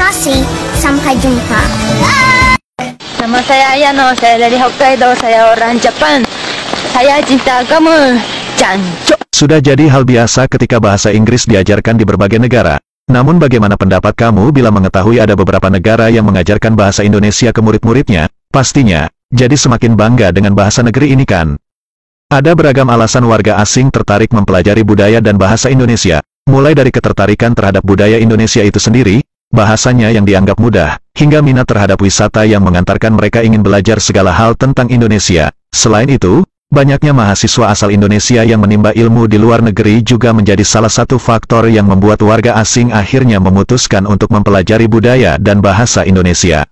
kasih, sampai jumpa. Nama saya Ayano, saya dari Hokkaido, saya orang Jepang. Saya cinta kamu, Janjo. Sudah jadi hal biasa ketika bahasa Inggris diajarkan di berbagai negara. Namun bagaimana pendapat kamu bila mengetahui ada beberapa negara yang mengajarkan bahasa Indonesia ke murid-muridnya? Pastinya, jadi semakin bangga dengan bahasa negeri ini kan? Ada beragam alasan warga asing tertarik mempelajari budaya dan bahasa Indonesia, mulai dari ketertarikan terhadap budaya Indonesia itu sendiri, bahasanya yang dianggap mudah, hingga minat terhadap wisata yang mengantarkan mereka ingin belajar segala hal tentang Indonesia. Selain itu, banyaknya mahasiswa asal Indonesia yang menimba ilmu di luar negeri juga menjadi salah satu faktor yang membuat warga asing akhirnya memutuskan untuk mempelajari budaya dan bahasa Indonesia.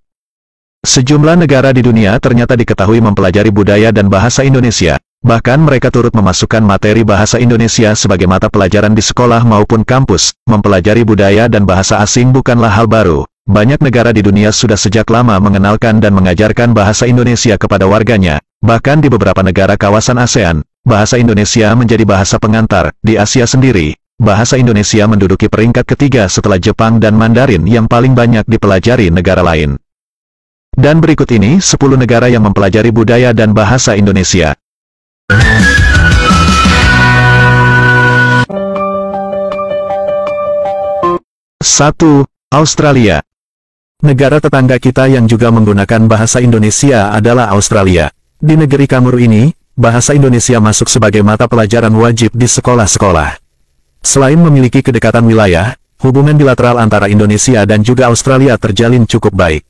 Sejumlah negara di dunia ternyata diketahui mempelajari budaya dan bahasa Indonesia, bahkan mereka turut memasukkan materi bahasa Indonesia sebagai mata pelajaran di sekolah maupun kampus. Mempelajari budaya dan bahasa asing bukanlah hal baru. Banyak negara di dunia sudah sejak lama mengenalkan dan mengajarkan bahasa Indonesia kepada warganya. Bahkan di beberapa negara kawasan ASEAN, bahasa Indonesia menjadi bahasa pengantar. Di Asia sendiri, bahasa Indonesia menduduki peringkat ketiga setelah Jepang dan Mandarin yang paling banyak dipelajari negara lain. Dan berikut ini 10 negara yang mempelajari budaya dan bahasa Indonesia. 1. Australia. Negara tetangga kita yang juga menggunakan bahasa Indonesia adalah Australia. Di negeri Kamerun ini, bahasa Indonesia masuk sebagai mata pelajaran wajib di sekolah-sekolah. Selain memiliki kedekatan wilayah, hubungan bilateral antara Indonesia dan juga Australia terjalin cukup baik.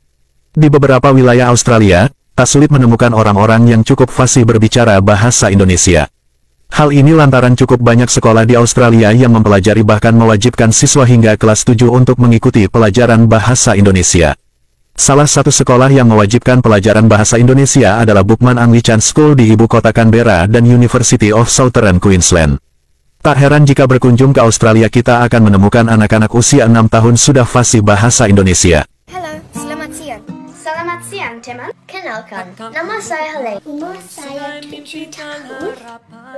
Di beberapa wilayah Australia, tak sulit menemukan orang-orang yang cukup fasih berbicara bahasa Indonesia. Hal ini lantaran cukup banyak sekolah di Australia yang mempelajari bahkan mewajibkan siswa hingga kelas 7 untuk mengikuti pelajaran bahasa Indonesia. Salah satu sekolah yang mewajibkan pelajaran bahasa Indonesia adalah Buckman Anglican School di ibu kota Canberra dan University of Southern Queensland. Tak heran jika berkunjung ke Australia kita akan menemukan anak-anak usia 6 tahun sudah fasih bahasa Indonesia. Halo, selamat siang. Selamat siang, teman. Kenalkan, nama saya Helene. Umur saya 7 tahun.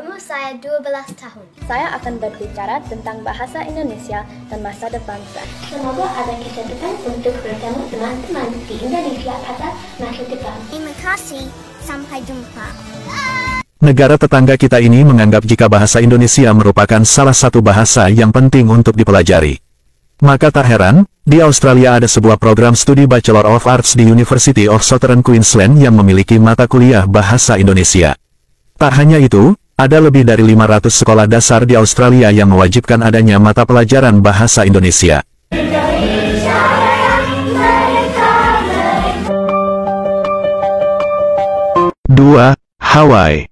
Umur saya 12 tahun. Saya akan berbicara tentang bahasa Indonesia dan masa depan bangsa. Semoga ada kesempatan untuk bertemu teman-teman di Indonesia pada masa depan. Terima kasih, sampai jumpa. Negara tetangga kita ini menganggap jika bahasa Indonesia merupakan salah satu bahasa yang penting untuk dipelajari. Maka tak heran, di Australia ada sebuah program studi Bachelor of Arts di University of Southern Queensland yang memiliki mata kuliah bahasa Indonesia. Tak hanya itu, ada lebih dari 500 sekolah dasar di Australia yang mewajibkan adanya mata pelajaran bahasa Indonesia. 2. Hawaii.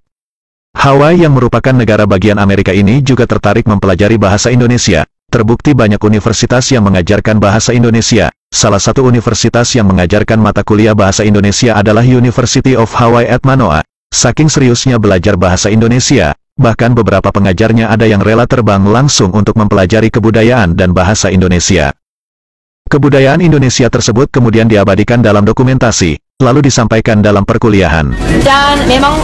Hawaii yang merupakan negara bagian Amerika ini juga tertarik mempelajari bahasa Indonesia. Terbukti banyak universitas yang mengajarkan bahasa Indonesia. Salah satu universitas yang mengajarkan mata kuliah bahasa Indonesia adalah University of Hawaii at Manoa. Saking seriusnya belajar bahasa Indonesia, bahkan beberapa pengajarnya ada yang rela terbang langsung untuk mempelajari kebudayaan dan bahasa Indonesia. Kebudayaan Indonesia tersebut kemudian diabadikan dalam dokumentasi, lalu disampaikan dalam perkuliahan. Dan memang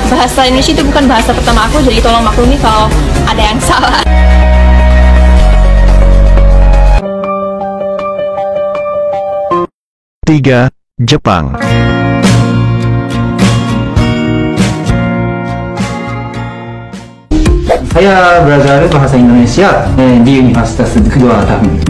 bahasa Indonesia itu bukan bahasa pertama aku, jadi tolong maklumi kalau ada yang salah. 3. Jepang. Saya belajar bahasa Indonesia di Universitas kedua tahun.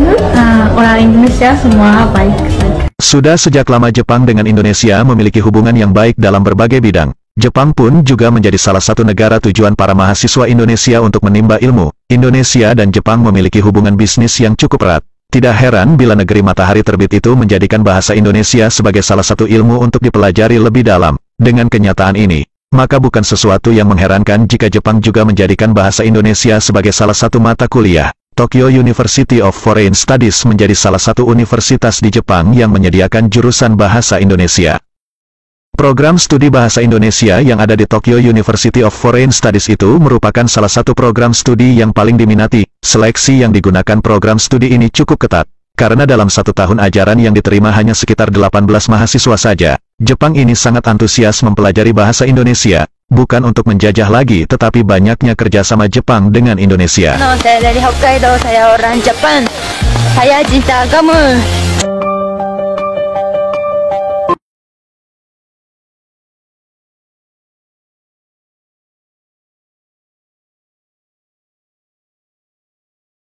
Orang Indonesia semua baik-baik. Sudah sejak lama Jepang dengan Indonesia memiliki hubungan yang baik dalam berbagai bidang. Jepang pun juga menjadi salah satu negara tujuan para mahasiswa Indonesia untuk menimba ilmu. Indonesia dan Jepang memiliki hubungan bisnis yang cukup erat. Tidak heran bila negeri matahari terbit itu menjadikan bahasa Indonesia sebagai salah satu ilmu untuk dipelajari lebih dalam. Dengan kenyataan ini, maka bukan sesuatu yang mengherankan jika Jepang juga menjadikan bahasa Indonesia sebagai salah satu mata kuliah. Tokyo University of Foreign Studies menjadi salah satu universitas di Jepang yang menyediakan jurusan bahasa Indonesia. Program studi bahasa Indonesia yang ada di Tokyo University of Foreign Studies itu merupakan salah satu program studi yang paling diminati. Seleksi yang digunakan program studi ini cukup ketat, karena dalam 1 tahun ajaran yang diterima hanya sekitar 18 mahasiswa saja. Jepang ini sangat antusias mempelajari bahasa Indonesia, bukan untuk menjajah lagi tetapi banyaknya kerjasama Jepang dengan Indonesia. Saya dari Hokkaido, saya orang Jepang. Saya cinta kamu.